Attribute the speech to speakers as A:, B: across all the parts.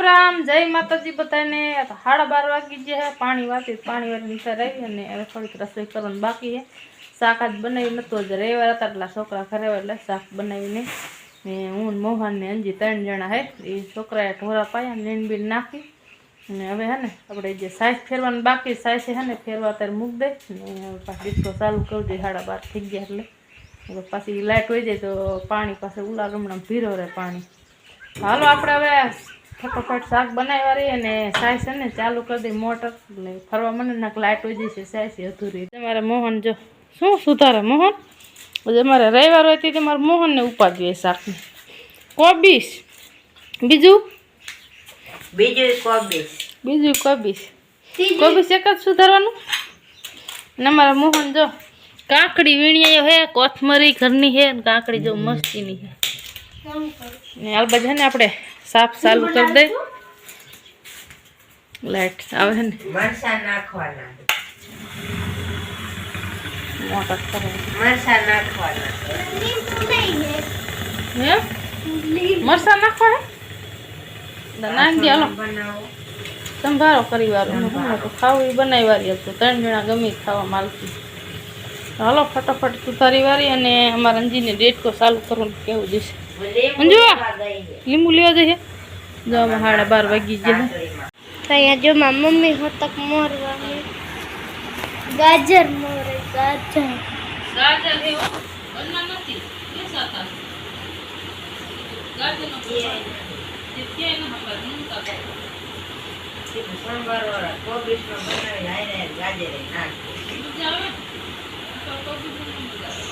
A: राम जय माताजी बताने 12:30 वागी जे है पानी वाती नीचे रही ने હવે થોડીક રસોઈ કરવાનું બાકી છે। શાક આજ બનાવ્યું નતું, જ રવિવાર હતા એટલે છોકરા ઘરે એટલે શાક બનાવીને ને હું મોહન ને અંજી 3 જણા હે એ છોકરાએ ઢોરા પાયા નીણ બીણ નાખી ને હવે હે ને આપણે જે સાઈઝ ફેરવાનું બાકી સાઈઝ હે ને ફેરવા અત્યારે મૂક દે ને પાછી ડિસ્કો ચાલુ કરી દે 12:30 થઈ ગયા એટલે હવે પાછી લાઈટ હોય જાય તો પાણી પાસે ઉલા રમણા ભીરો રહે પાણી। હાલો આપણે હવે फटाफट शाक बनावा रही है साइज है चालू कर दी मोटर એટલે ફરવા મને નાક લાઈટ હોય જશે સાઈઝ અધૂરી। તમારે મોહન જો શું સુધારે મોહન આજે મારે રવિવાર હોય તે તમારે મોહન ને ઉપાડ્યું શાક ને કોબીસ બીજું કોબીસ એક જ સુધારવાનું ને મારા મોહન જો કાકડી વીણ્યા હે કોથમરી ઘરની હે ને કાકડી જો મસ્તીની હે ને આ બધા ને આપણે साफ चालू कर दे लाइट आवे है मरसा नाखवाना मोटा करे मरसा नाखवाना है मरसा नाखवा है नाख दिया लो बनाओ संभारो परिवार तो खावी बनाई वाली तो 3 जणा गमी खावा मालकी। हालो फटाफट सुतारी वारी अने अमार अंजी ने डेट को चालू करो केवू जैसे अंजू लींबू लेवा जाए जो 12:30 वागी जे
B: तो यहाँ जो मम्मी हो तक मोर गाजर मोर गाजर
A: गाजर है वो बनना नहीं ये साता गाजर नो ये के न हपर उनका ये सांभर वाला कोबीज नो बनावे आए रे गाजर है ना जावे तो कोबीज नो जावे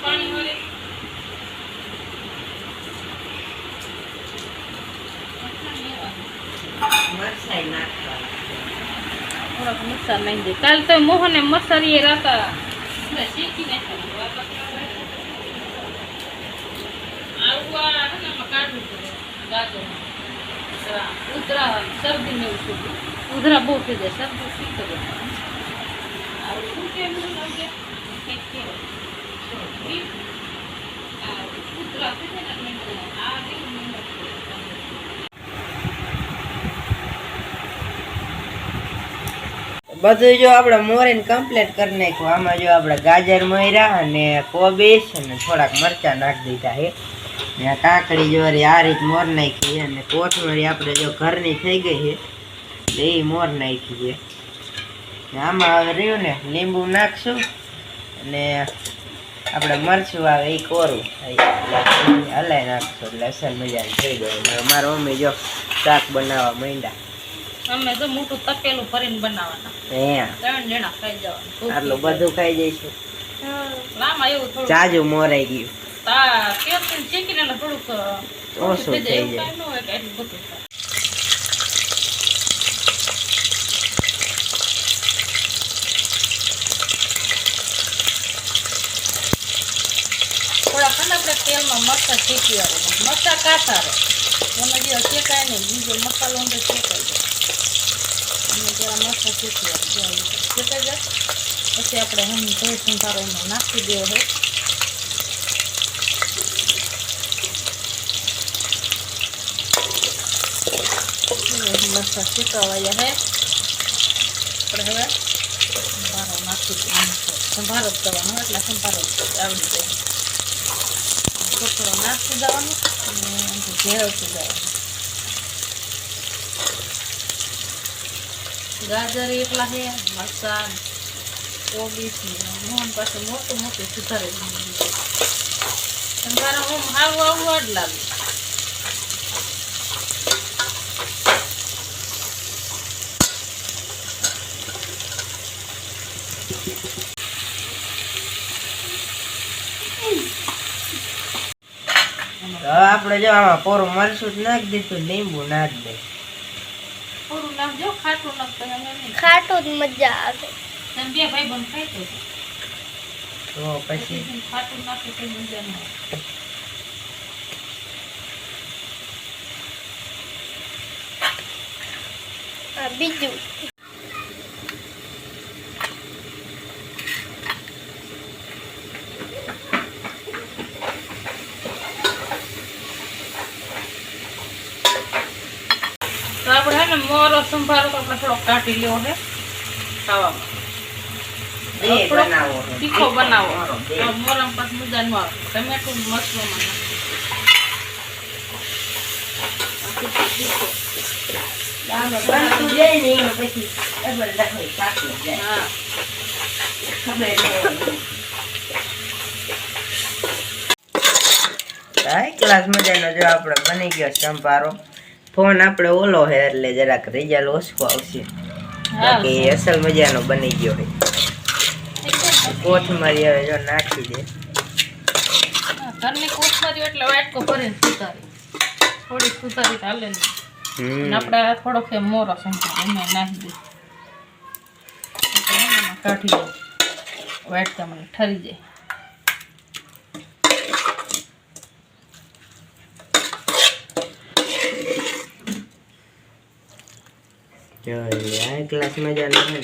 A: पानी मरसा नहीं दे कल तो मोहन ने मरसारी रहता सीखी नहीं उधरा सर्दी में उधरा बहुत है सर्दी सीख
C: બધું જો આપણે મોરીને કમ્પ્લીટ કરી નાખ્યું। આમાં જો આપણે ગાજર મોયરા અને કોબીસ અને થોડાક મરચા નાખી દીધા છે ને કાકડી જો આ રીત મોર નાખી અને કોથમરી આપણે જો ઘરની થઈ ગઈ છે એટલે એ મોર નાખી છે ને આમાં હવે રહ્યું ને લીંબુ નાખશું અને આપણે મરચું આવે એ કોરું હલાઈ નાખશું એટલે અસલ મજાની થઈ ગયું। મારા મમ્મી જો શાક બનાવવા માંડ્યા
A: અમે તો મોટું તપેલું ભરીને બનાવવાના
C: હે
A: 3 જણા ખાઈ જવાનું
C: આટલું બધું ખાઈ જઈશું
A: લામાં એવું થોડું
C: ચાજુ મોરાઈ ગયું
A: તા કેમ ચીકીને થોડુંક
C: ઓછું થઈ જાય
A: ન હોય કે એટલું બધું થોડા ખંડ આપણે તેલમાં મરચાં શેકી આવે મરચાં કાચા રહે એમાં જે શેકાય ને બીજો મસાલો અંદર શેકાઈ જાય અને જરા મરચાં શેકી આવે શેકાઈ જાય પછી આપણે હમ ધોઈ સંભારો એમાં નાખી દેવો હોય મરચાં શેકાવાયા હે આપણે હવે સંભારો નાખી દઈએ સંભારો જ કરવાનો એટલે સંભારો આવડી જાય થોડો નાખી દેવાનું અને ભેળવતી જવાનું। ગાજર એટલા છે મરચા કોબીસ મોહન પાસે મોટું મોટું સુધારે સંભારો હું આવું જ લાગે
C: આપણે જો આમાં પોરું મરચું નાખી દીધું લીંબુ નાખી દે
A: થોડું નાખજો ખાટું નાખતા અમે
B: ખાટું જ મજા આવે
A: તમે બે ભાઈ બંધ ખાઈ
C: તો પછી
A: ખાટું નાખે તો મજા ન
B: આવે બીજું
A: સંભારો તો આપણે થોડો કાઢી લેવો છે ખાવામાં.
C: બે
A: થોડોક
C: બનાવો છે.
A: તીખો બનાવો
C: બે.
A: તો મોરમ પાસ મજા ન આવે. ટમેટું મસલોમાં
C: બનતું જાય ને એમાં પછી ડબલ ડબલ પાકી જાય.
A: હા
C: ખબર ન હોય. હાઈ ક્લાસ મજાનો જો આપણે બની ગયો સંભારો. ફોન આપણે ઓલો છે એટલે જરાક રિઝલ્ટ ઓછું આવશે. બાકી અસલ મજાનો બની ગયો છે. કોથમરી હવે જો નાખી દે.
A: ઘરની કોથમરી એટલે વાટકો ભરીને સુધારી થોડી સુધારી ચાલે ને આપણે થોડોક મોરો સંભાર એમાં નાખી દે કાઢી દે વાટકા મને ઠરી જાય.
C: જો આ ગ્લાસ મજાનો છે.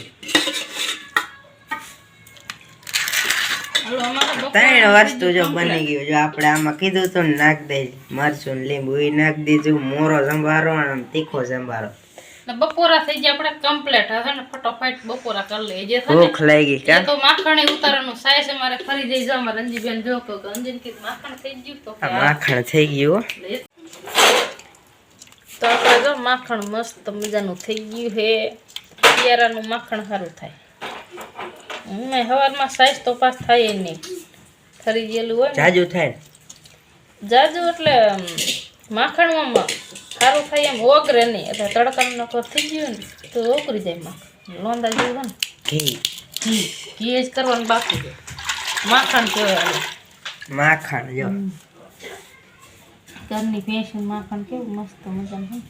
C: ત્રણ વસ્તુ જો બની ગયું. જો આપણે આમાં કીધું તો નાખ દે મરચું ને લીંબુ એ નાખી દીધું. મોરો સંભારો અને તીખો સંભારો.
A: બપોરા થઈ ગયા આપણે કમ્પ્લીટ હશે ને ફટોફટ બપોરા કરી લઈએ. જે થાય
C: ભૂખ લાગી
A: ને
C: કા
A: તો માખણ ઉતારવાનું સાયસ અમારે ફરી જઈ જાવ. અમારે રંજીબેન જો કે અંજન કે માખણ થઈ ગયું તો
C: આ માખણ થઈ ગયું.
A: તો આપણે જો માખણ મસ્ત મજાનું થઈ ગયું છે. શિયાળાનું માખણ સારું થાય. સવારમાં સાઈઝ તો પાસ થાય નહીં. ફરી ગયેલું હોય ને
C: જાજુ થાય ને
A: જાજુ એટલે માખણમાં સારું થાય એમ ઓગરે નહીં. એટલે તડકાનું નકર થઈ ગયું ને તો ઓગરી જાય માખણ. લોંદા જેવું હોય ને
C: ઘી
A: ઘી જ કરવાનું બાકી છે. માખણ કહેવાય.
C: માખણ જો
A: ઘરની ભેંસનું માખણ કેવું મસ્ત મજાનું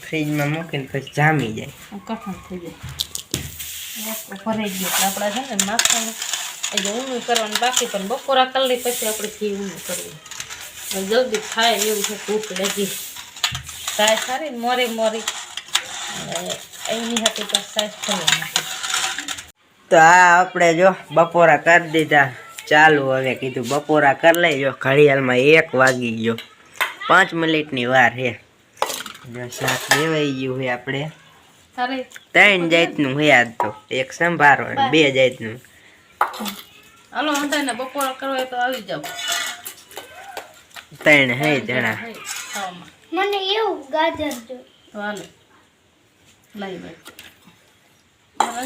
C: ફ્રીજમાં મૂકીને પછી જામી જાય.
A: કઠણ થઈ જાય. ભરાઈ ગયો એટલે આપણે છે ને માખણ એ જે ઊનું કરવાનું બાકી પણ બપોરા કરી લઈ પછી આપણે ઘી ઊનું કરવું. જલ્દી થાય એવું છે. ભૂખ લાગી સાય સારી મોરી મોરી એની સાથે તો સાય ફરવા.
C: તો આ આપણે જો બપોરા કરી દીધા ચાલુ. હવે કીધું બપોરા કરી લઈ. જો ઘડિયાળમાં 1 વાગી ગયો. 5 મિનિટની વાર છે. જો શાક લેવાઈ ગયું છે આપણે.
A: સારી
C: 3 જાતનું છે આજ તો. એક સંભારો અને 2 જાતનું.
A: હાલો હંધાઈને બપોરા કરવા તો આવી જાવ.
C: 3 હે જણા.
A: ખાવામાં
B: મને એવું ગાજર જોઈએ.
A: તો હાલો લઈ ભાઈ.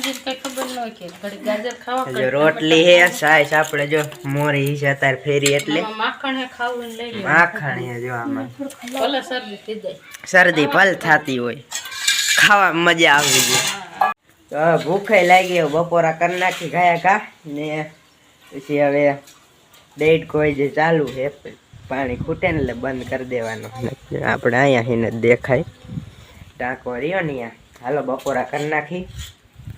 A: હજી કઈ ખબર ન હોય કે ઘડી ગાજર ખાવા
C: જો રોટલી હે સાઈસ આપણે જો મોરી હિસે અત્યારે ફેરી એટલે
A: માખણ હે ખાવું લઈ લે.
C: માખણ હે જો આમાં.
A: ભલે શરદી થઈ જાય.
C: શરદી ભલ થતી હોય ખાવા મજા આવી ગઈ. તો હવે ભૂખે લાગી. બપોરા કરી નાખી ગયા કા ને પછી હવે ડેટ કોઈ જે ચાલુ છે. પાણી ખૂટે ને એટલે બંધ કરી દેવાનું. આપણે અહીંયા હિને દેખાય ટાંકો રહ્યો ને હાલો બપોરા કરી નાખી.